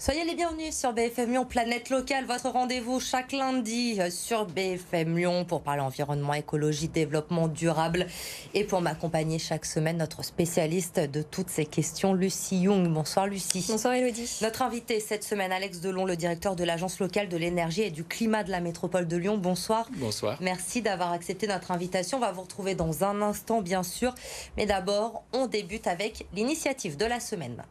Soyez les bienvenus sur BFM Lyon Planète Locale, votre rendez-vous chaque lundi sur BFM Lyon pour parler environnement, écologie, développement durable. Et pour m'accompagner chaque semaine, notre spécialiste de toutes ces questions, Lucie Young. Bonsoir Lucie. Bonsoir Elodie. Notre invité cette semaine, Alex Delon, le directeur de l'Agence locale de l'énergie et du climat de la métropole de Lyon. Bonsoir. Bonsoir. Merci d'avoir accepté notre invitation. On va vous retrouver dans un instant, bien sûr. Mais d'abord, on débute avec l'initiative de la semaine.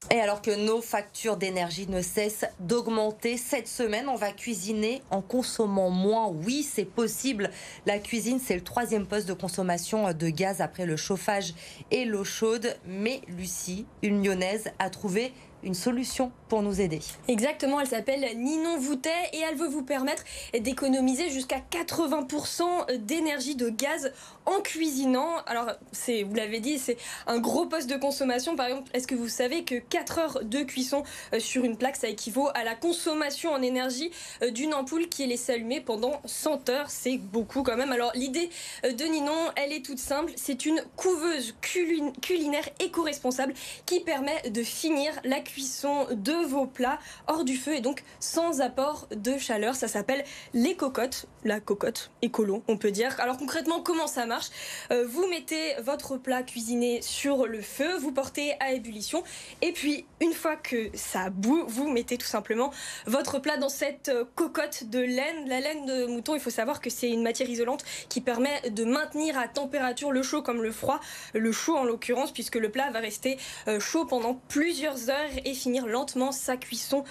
Et alors que nos factures d'énergie ne cessent d'augmenter, cette semaine, on va cuisiner en consommant moins. Oui, c'est possible. La cuisine, c'est le 3e poste de consommation de gaz après le chauffage et l'eau chaude. Mais Lucie, une Lyonnaise, a trouvé une solution pour nous aider. Exactement, elle s'appelle Ninon Voutet et elle veut vous permettre d'économiser jusqu'à 80% d'énergie de gaz en cuisinant. Alors, vous l'avez dit, c'est un gros poste de consommation. Par exemple, est-ce que vous savez que 4 heures de cuisson sur une plaque, ça équivaut à la consommation en énergie d'une ampoule qui est laissée allumée pendant 100 heures. C'est beaucoup quand même. Alors, l'idée de Ninon, elle est toute simple. C'est une couveuse culinaire éco-responsable qui permet de finir la cuisson de vos plats hors du feu et donc sans apport de chaleur. Ça s'appelle les cocottes, la cocotte écolo, on peut dire. Alors concrètement, comment ça marche ? Vous mettez votre plat cuisiné sur le feu, vous portez à ébullition et puis une fois que ça bout, vous mettez tout simplement votre plat dans cette cocotte de laine. La laine de mouton, il faut savoir que c'est une matière isolante qui permet de maintenir à température le chaud comme le froid, le chaud en l'occurrence, puisque le plat va rester chaud pendant plusieurs heures et finir lentement sa cuisson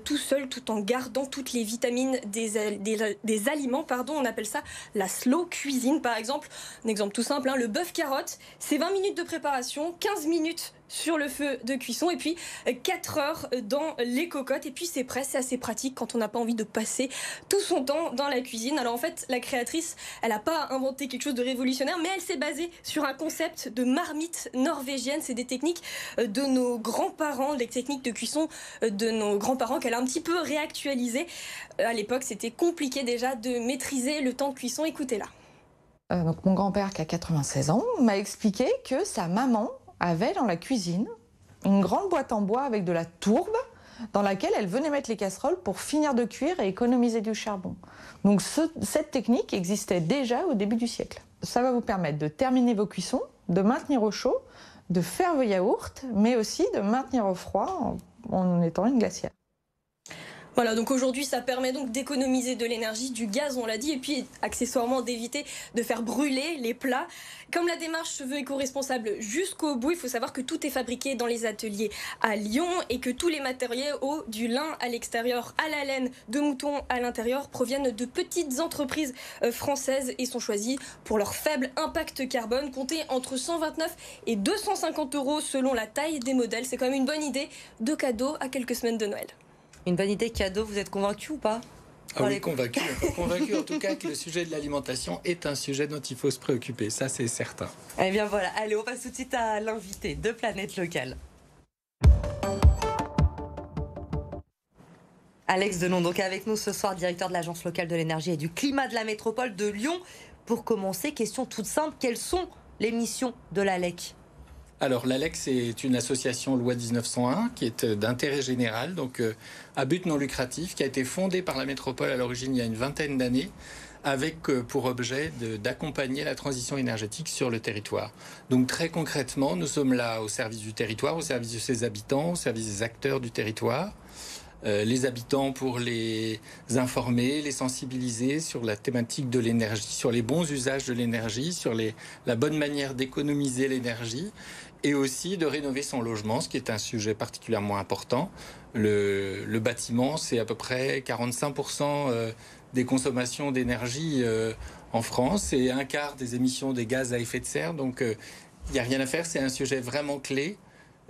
tout seul, tout en gardant toutes les vitamines des aliments. On appelle ça la slow cuisine. Par exemple, un exemple tout simple, le bœuf carotte, c'est 20 minutes de préparation, 15 minutes sur le feu de cuisson et puis 4 heures dans les cocottes et puis c'est prêt. C'est assez pratique quand on n'a pas envie de passer tout son temps dans la cuisine. Alors en fait, la créatrice, elle n'a pas inventé quelque chose de révolutionnaire, mais elle s'est basée sur un concept de marmite norvégienne. C'est des techniques de nos grands-parents, des techniques de cuisson de nos grands-parents qu'elle a un petit peu réactualisées. À l'époque, c'était compliqué déjà de maîtriser le temps de cuisson. Écoutez-la. Donc mon grand-père qui a 96 ans m'a expliqué que sa maman avait dans la cuisine une grande boîte en bois avec de la tourbe dans laquelle elle venait mettre les casseroles pour finir de cuire et économiser du charbon. Donc cette technique existait déjà au début du siècle. Ça va vous permettre de terminer vos cuissons, de maintenir au chaud, de faire vos yaourts, mais aussi de maintenir au froid en étant une glacière. Voilà, donc aujourd'hui, ça permet donc d'économiser de l'énergie, du gaz, on l'a dit, et puis accessoirement d'éviter de faire brûler les plats. Comme la démarche se veut éco-responsable jusqu'au bout, il faut savoir que tout est fabriqué dans les ateliers à Lyon et que tous les matériaux, du lin à l'extérieur à la laine de mouton à l'intérieur, proviennent de petites entreprises françaises et sont choisis pour leur faible impact carbone, compté entre 129 et 250 € selon la taille des modèles. C'est quand même une bonne idée de cadeau à quelques semaines de Noël. Une bonne idée cadeau, vous êtes convaincu ou pas ? Oui, convaincu. Convaincu en tout cas que le sujet de l'alimentation est un sujet dont il faut se préoccuper, ça c'est certain. Eh bien voilà, allez, on passe tout de suite à l'invité de Planète Locale. Alex Delon, donc avec nous ce soir, directeur de l'Agence locale de l'énergie et du climat de la métropole de Lyon. Pour commencer, question toute simple, quelles sont les missions de l'ALEC ? Alors l'ALEC, c'est une association loi 1901 qui est d'intérêt général, donc à but non lucratif, qui a été fondée par la métropole à l'origine il y a une vingtaine d'années, avec pour objet d'accompagner la transition énergétique sur le territoire. Donc très concrètement, nous sommes là au service du territoire, au service de ses habitants, au service des acteurs du territoire. Les habitants pour les informer, les sensibiliser sur la thématique de l'énergie, sur les bons usages de l'énergie, sur la bonne manière d'économiser l'énergie et aussi de rénover son logement, ce qui est un sujet particulièrement important. Le bâtiment, c'est à peu près 45% des consommations d'énergie en France et un quart des émissions des gaz à effet de serre. Donc il n'y a rien à faire, c'est un sujet vraiment clé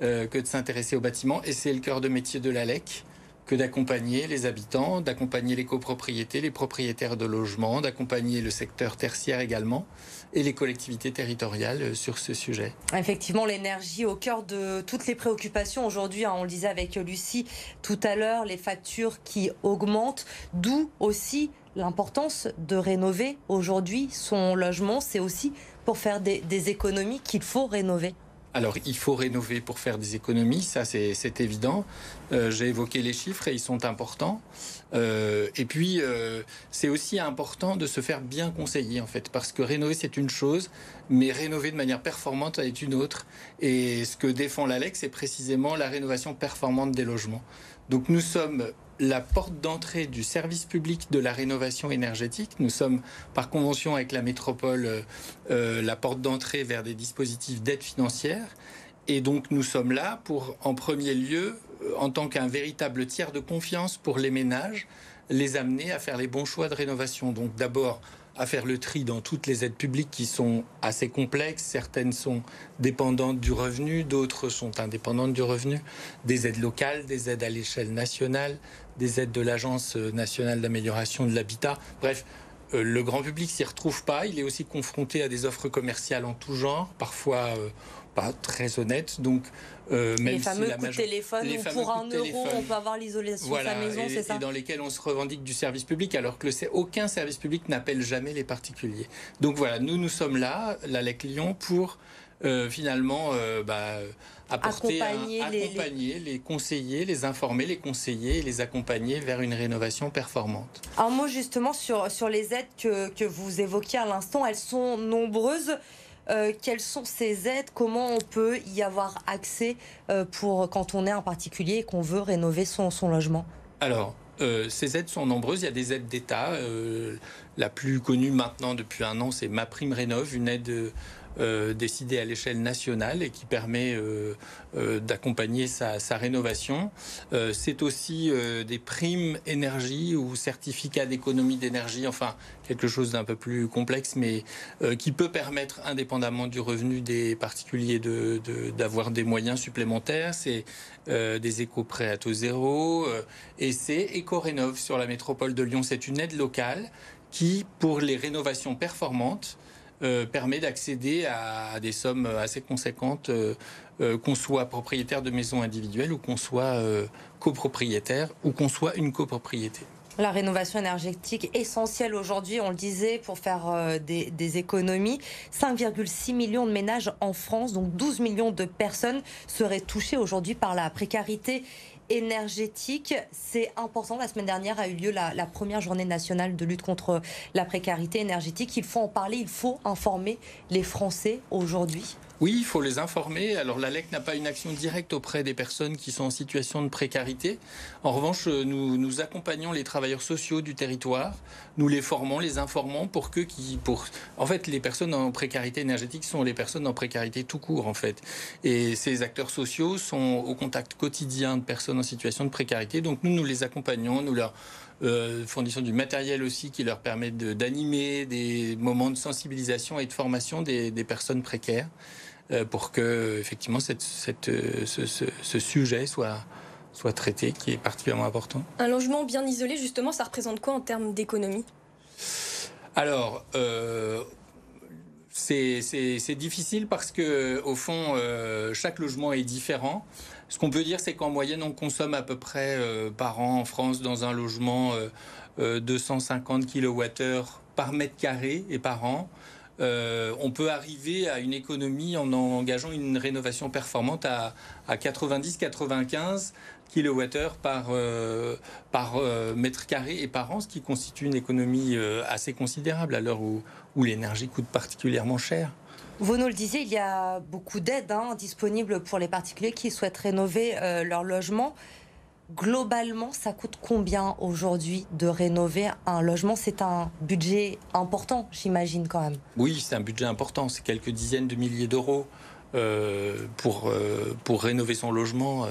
que de s'intéresser au bâtiment et c'est le cœur de métier de l'ALEC. Que d'accompagner les habitants, d'accompagner les copropriétés, les propriétaires de logements, d'accompagner le secteur tertiaire également et les collectivités territoriales sur ce sujet. Effectivement, l'énergie au cœur de toutes les préoccupations aujourd'hui, on le disait avec Lucie tout à l'heure, les factures qui augmentent, d'où aussi l'importance de rénover aujourd'hui son logement. C'est aussi pour faire des économies qu'il faut rénover. Alors, il faut rénover pour faire des économies, ça c'est évident. J'ai évoqué les chiffres et ils sont importants. Et puis, c'est aussi important de se faire bien conseiller, en fait, parce que rénover, c'est une chose, mais rénover de manière performante est une autre. Et ce que défend l'ALEC, c'est précisément la rénovation performante des logements. Donc, nous sommes la porte d'entrée du service public de la rénovation énergétique. Nous sommes, par convention avec la métropole, la porte d'entrée vers des dispositifs d'aide financière. Et donc, nous sommes là pour, en premier lieu, en tant qu'un véritable tiers de confiance pour les ménages, les amener à faire les bons choix de rénovation. Donc, d'abord, à faire le tri dans toutes les aides publiques qui sont assez complexes. Certaines sont dépendantes du revenu, d'autres sont indépendantes du revenu. Des aides locales, des aides à l'échelle nationale, des aides de l'Agence nationale d'amélioration de l'habitat. Bref, le grand public s'y retrouve pas. Il est aussi confronté à des offres commerciales en tout genre, parfois pas très honnêtes. Donc, les fameux coups de téléphone où pour 1 euro, on peut avoir l'isolation de sa maison, c'est ça ? Et dans lesquels on se revendique du service public, alors que aucun service public n'appelle jamais les particuliers. Donc voilà, nous sommes là, l'ALEC Lyon, pour finalement accompagner les conseiller, les informer, les conseiller et les accompagner vers une rénovation performante. Un mot justement sur les aides que vous évoquiez à l'instant, elles sont nombreuses. Quelles sont ces aides? Comment on peut y avoir accès pour quand on est un particulier et qu'on veut rénover son logement? Alors, ces aides sont nombreuses. Il y a des aides d'État. La plus connue maintenant depuis 1 an, c'est MaPrimeRénov', une aide décidée à l'échelle nationale et qui permet d'accompagner sa rénovation. C'est aussi des primes énergie ou certificats d'économie d'énergie, enfin quelque chose d'un peu plus complexe, mais qui peut permettre, indépendamment du revenu des particuliers, d'avoir des moyens supplémentaires. C'est des éco-prêts à taux zéro et c'est Éco-Rénov' sur la métropole de Lyon. C'est une aide locale qui, pour les rénovations performantes, permet d'accéder à des sommes assez conséquentes, qu'on soit propriétaire de maisons individuelles ou qu'on soit copropriétaire ou qu'on soit une copropriété. La rénovation énergétique essentielle aujourd'hui, on le disait, pour faire des économies. 5,6 millions de ménages en France, donc 12 millions de personnes seraient touchées aujourd'hui par la précarité énergétique. C'est important. La semaine dernière a eu lieu la première journée nationale de lutte contre la précarité énergétique. Il faut en parler, il faut informer les Français aujourd'hui. Oui, il faut les informer. Alors l'ALEC n'a pas une action directe auprès des personnes qui sont en situation de précarité. En revanche, nous accompagnons les travailleurs sociaux du territoire. Nous les formons, les informons En fait, les personnes en précarité énergétique sont les personnes en précarité tout court, en fait. Et ces acteurs sociaux sont au contact quotidien de personnes en situation de précarité. Donc nous les accompagnons, nous leur fournissons du matériel aussi qui leur permet d'animer des moments de sensibilisation et de formation des personnes précaires pour que effectivement ce sujet soit traité, qui est particulièrement important. Un logement bien isolé, justement, ça représente quoi en termes d'économie? Alors, c'est difficile parce que au fond, chaque logement est différent. Ce qu'on peut dire, c'est qu'en moyenne, on consomme à peu près par an en France dans un logement 250 kWh par mètre carré et par an. On peut arriver à une économie en engageant une rénovation performante à 90-95 kWh par mètre carré et par an, ce qui constitue une économie assez considérable à l'heure où l'énergie coûte particulièrement cher. Vous nous le disiez, il y a beaucoup d'aides disponibles pour les particuliers qui souhaitent rénover leur logement. Globalement, ça coûte combien aujourd'hui de rénover un logement? C'est un budget important, j'imagine, quand même. Oui, c'est un budget important. C'est quelques dizaines de milliers d'euros pour rénover son logement.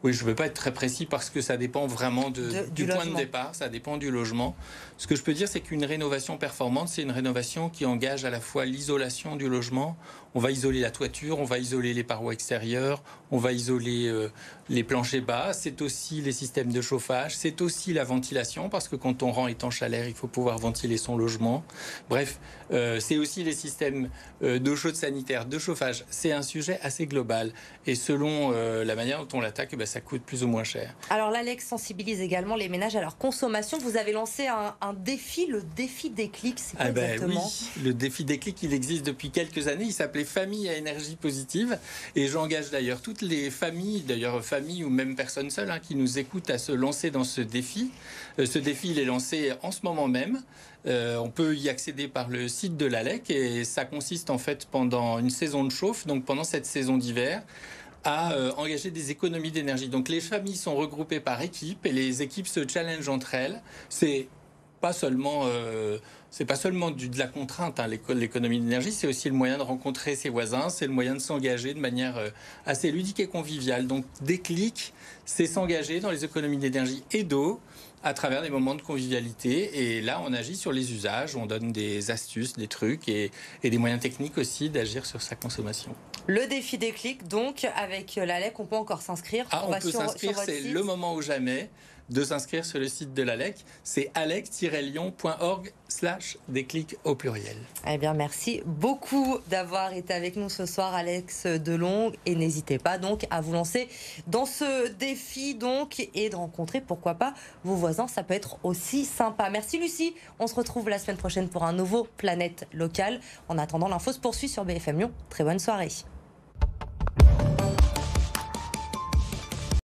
Oui, je ne veux pas être très précis parce que ça dépend vraiment du point de départ, ça dépend du logement. Ce que je peux dire, c'est qu'une rénovation performante, c'est une rénovation qui engage à la fois l'isolation du logement. On va isoler la toiture, on va isoler les parois extérieures, on va isoler les planchers bas. C'est aussi les systèmes de chauffage, c'est aussi la ventilation, parce que quand on rend étanche à l'air, il faut pouvoir ventiler son logement. Bref, c'est aussi les systèmes d'eau chaude sanitaire, de chauffage. C'est un sujet assez global. Et selon la manière dont on l'attaque, ça coûte plus ou moins cher. Alors l'Alex sensibilise également les ménages à leur consommation. Vous avez lancé un défi, le défi déclic. C'est quoi exactement ? Oui, le défi déclic, il existe depuis quelques années. Il s'appelait Famille à énergie positive. Et j'engage d'ailleurs toutes les familles, familles ou même personnes seules qui nous écoutent à se lancer dans ce défi. Ce défi, il est lancé en ce moment même. On peut y accéder par le site de l'ALEC et ça consiste en fait pendant une saison de chauffe, donc pendant cette saison d'hiver, à engager des économies d'énergie. Donc les familles sont regroupées par équipes et les équipes se challengent entre elles. C'est pas seulement de la contrainte, l'économie d'énergie, c'est aussi le moyen de rencontrer ses voisins, c'est le moyen de s'engager de manière assez ludique et conviviale. Donc déclic, c'est s'engager dans les économies d'énergie et d'eau à travers des moments de convivialité. Et là, on agit sur les usages, on donne des astuces, des trucs et des moyens techniques aussi d'agir sur sa consommation. Le défi déclic, donc, avec l'ALEC, on peut encore s'inscrire. On peut s'inscrire, c'est le moment ou jamais de s'inscrire sur le site de l'ALEC. C'est alec-lyon.org/déclic au pluriel. Eh bien, merci beaucoup d'avoir été avec nous ce soir, Alex Delong. Et n'hésitez pas donc à vous lancer dans ce défi donc et de rencontrer, pourquoi pas, vos voisins. Ça peut être aussi sympa. Merci Lucie. On se retrouve la semaine prochaine pour un nouveau Planète Locale. En attendant, l'info se poursuit sur BFM Lyon. Très bonne soirée.